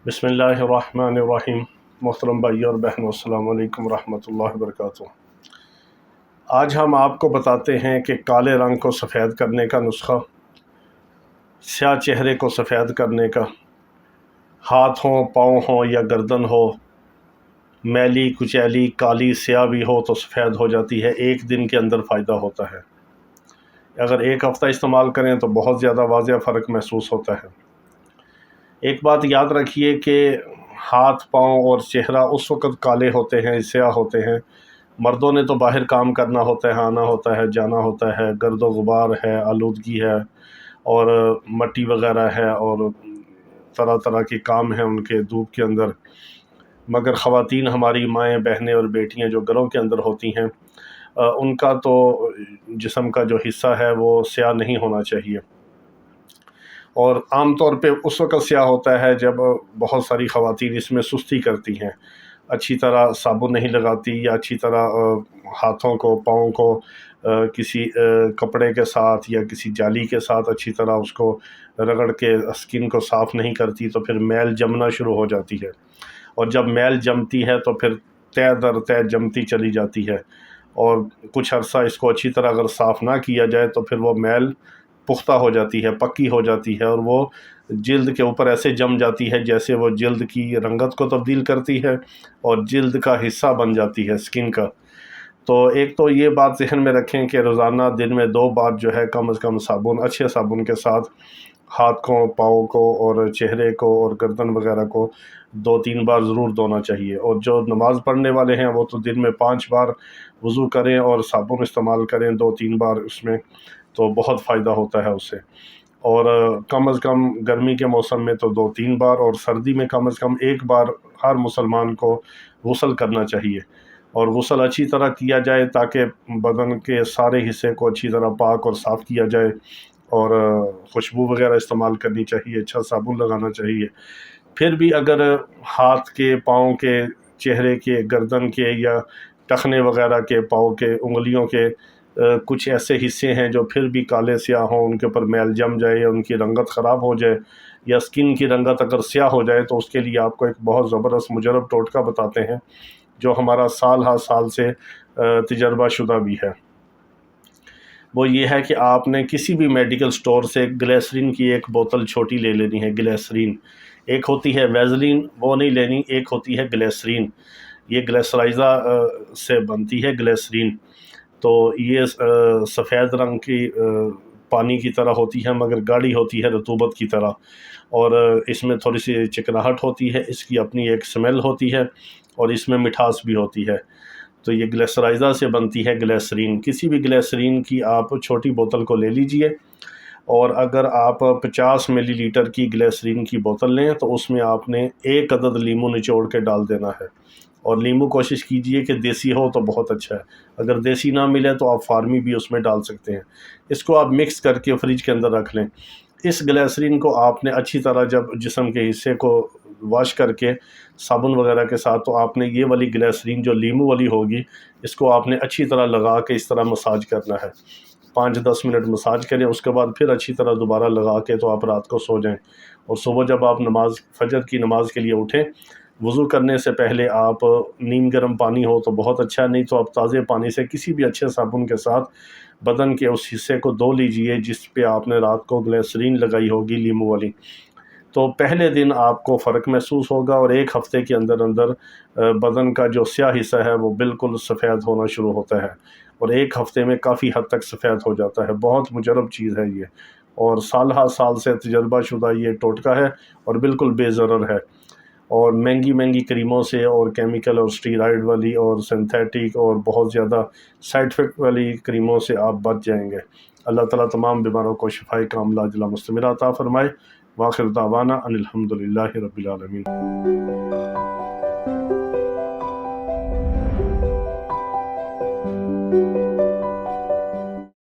بسم اللہ الرحمن الرحیم۔ محترم بھائی اور بہنوں، السلام علیکم ورحمۃ اللہ وبرکاتہ۔ آج ہم آپ کو بتاتے ہیں کہ کالے رنگ کو سفید کرنے کا نسخہ، سیاہ چہرے کو سفید کرنے کا، ہاتھ ہوں، پاؤں ہوں یا گردن ہو، میلی کچیلی کالی سیاہ بھی ہو تو سفید ہو جاتی ہے، ایک دن کے اندر فائدہ ہوتا ہے۔ اگر ایک ہفتہ استعمال کریں تو بہت زیادہ واضح فرق محسوس ہوتا ہے۔ ایک بات یاد رکھیے کہ ہاتھ، پاؤں اور چہرہ اس وقت کالے ہوتے ہیں، سیاہ ہوتے ہیں۔ مردوں نے تو باہر کام کرنا ہوتا ہے، آنا ہوتا ہے، جانا ہوتا ہے، گرد و غبار ہے، آلودگی ہے اور مٹی وغیرہ ہے اور طرح طرح کے کام ہیں ان کے دھوپ کے اندر۔ مگر خواتین، ہماری مائیں، بہنیں اور بیٹیاں جو گھروں کے اندر ہوتی ہیں، ان کا تو جسم کا جو حصہ ہے وہ سیاہ نہیں ہونا چاہیے، اور عام طور پہ اس وقت سیاہ ہوتا ہے جب بہت ساری خواتین اس میں سستی کرتی ہیں، اچھی طرح صابن نہیں لگاتی یا اچھی طرح ہاتھوں کو، پاؤں کو کسی کپڑے کے ساتھ یا کسی جالی کے ساتھ اچھی طرح اس کو رگڑ کے اسکن کو صاف نہیں کرتی، تو پھر میل جمنا شروع ہو جاتی ہے، اور جب میل جمتی ہے تو پھر تہ در تہ جمتی چلی جاتی ہے، اور کچھ عرصہ اس کو اچھی طرح اگر صاف نہ کیا جائے تو پھر وہ میل پختہ ہو جاتی ہے، پکی ہو جاتی ہے، اور وہ جلد کے اوپر ایسے جم جاتی ہے جیسے وہ جلد کی رنگت کو تبدیل کرتی ہے اور جلد کا حصہ بن جاتی ہے، سکن کا۔ تو ایک تو یہ بات ذہن میں رکھیں کہ روزانہ دن میں 2 بار جو ہے کم از کم صابن، اچھے صابن کے ساتھ ہاتھ کو، پاؤں کو اور چہرے کو اور گردن وغیرہ کو 2-3 بار ضرور دھونا چاہیے۔ اور جو نماز پڑھنے والے ہیں وہ تو دن میں 5 بار وضو کریں اور صابن استعمال کریں 2-3 بار، اس میں تو بہت فائدہ ہوتا ہے اس سے۔ اور کم از کم گرمی کے موسم میں تو 2-3 بار، اور سردی میں کم از کم 1 بار ہر مسلمان کو غسل کرنا چاہیے، اور غسل اچھی طرح کیا جائے تاکہ بدن کے سارے حصے کو اچھی طرح پاک اور صاف کیا جائے، اور خوشبو وغیرہ استعمال کرنی چاہیے، اچھا صابن لگانا چاہیے۔ پھر بھی اگر ہاتھ کے، پاؤں کے، چہرے کے، گردن کے یا ٹخنے وغیرہ کے، پاؤں کے، انگلیوں کے کچھ ایسے حصے ہیں جو پھر بھی کالے سیاہ ہوں، ان کے اوپر میل جم جائے یا ان کی رنگت خراب ہو جائے یا سکن کی رنگت اگر سیاہ ہو جائے، تو اس کے لیے آپ کو ایک بہت زبردست مجرب ٹوٹکا بتاتے ہیں جو ہمارا سال ہر سال سے تجربہ شدہ بھی ہے۔ وہ یہ ہے کہ آپ نے کسی بھی میڈیکل سٹور سے گلیسرین کی ایک بوتل چھوٹی لے لینی ہے، گلیسرین۔ ایک ہوتی ہے ویزلین، وہ نہیں لینی، ایک ہوتی ہے گلیسرین، یہ گلیسرائزہ سے بنتی ہے گلیسرین۔ تو یہ سفید رنگ کی پانی کی طرح ہوتی ہے مگر گاڑھی ہوتی ہے رطوبت کی طرح، اور اس میں تھوڑی سی چکناہٹ ہوتی ہے، اس کی اپنی ایک سمیل ہوتی ہے اور اس میں مٹھاس بھی ہوتی ہے۔ تو یہ گلیسرائزہ سے بنتی ہے گلیسرین۔ کسی بھی گلیسرین کی آپ چھوٹی بوتل کو لے لیجئے، اور اگر آپ 50 ملی لیٹر کی گلیسرین کی بوتل لیں تو اس میں آپ نے 1 عدد لیمو نچوڑ کے ڈال دینا ہے، اور لیمو کوشش کیجئے کہ دیسی ہو تو بہت اچھا ہے، اگر دیسی نہ ملے تو آپ فارمی بھی اس میں ڈال سکتے ہیں۔ اس کو آپ مکس کر کے فریج کے اندر رکھ لیں۔ اس گلیسرین کو آپ نے اچھی طرح جب جسم کے حصے کو واش کر کے صابن وغیرہ کے ساتھ، تو آپ نے یہ والی گلیسرین جو لیمو والی ہوگی، اس کو آپ نے اچھی طرح لگا کے اس طرح مساج کرنا ہے، 5-10 منٹ مساج کریں، اس کے بعد پھر اچھی طرح دوبارہ لگا کے تو آپ رات کو سو جائیں، اور صبح جب آپ فجر کی نماز کے لیے اٹھیں، وضو کرنے سے پہلے آپ نیم گرم پانی ہو تو بہت اچھا، نہیں تو آپ تازے پانی سے کسی بھی اچھے صابن کے ساتھ بدن کے اس حصے کو دھو لیجئے جس پہ آپ نے رات کو گلیسرین لگائی ہوگی لیمو والی۔ تو پہلے دن آپ کو فرق محسوس ہوگا، اور 1 ہفتے کے اندر اندر بدن کا جو سیاہ حصہ ہے وہ بالکل سفید ہونا شروع ہوتا ہے، اور 1 ہفتے میں کافی حد تک سفید ہو جاتا ہے۔ بہت مجرب چیز ہے یہ، اور سال ہر سال سے تجربہ شدہ یہ ٹوٹکا ہے، اور بالکل بے ضرر ہے۔ اور مہنگی کریموں سے اور کیمیکل اور اسٹیرائڈ والی اور سنتھیٹک اور بہت زیادہ سائیڈ افیکٹ والی کریموں سے آپ بچ جائیں گے۔ اللہ تعالیٰ تمام بیماروں کو شفائے کاملہ عاجلہ مستمرہ عطا فرمائے۔ وآخر دعوانا ان الحمد للہ رب العالمین۔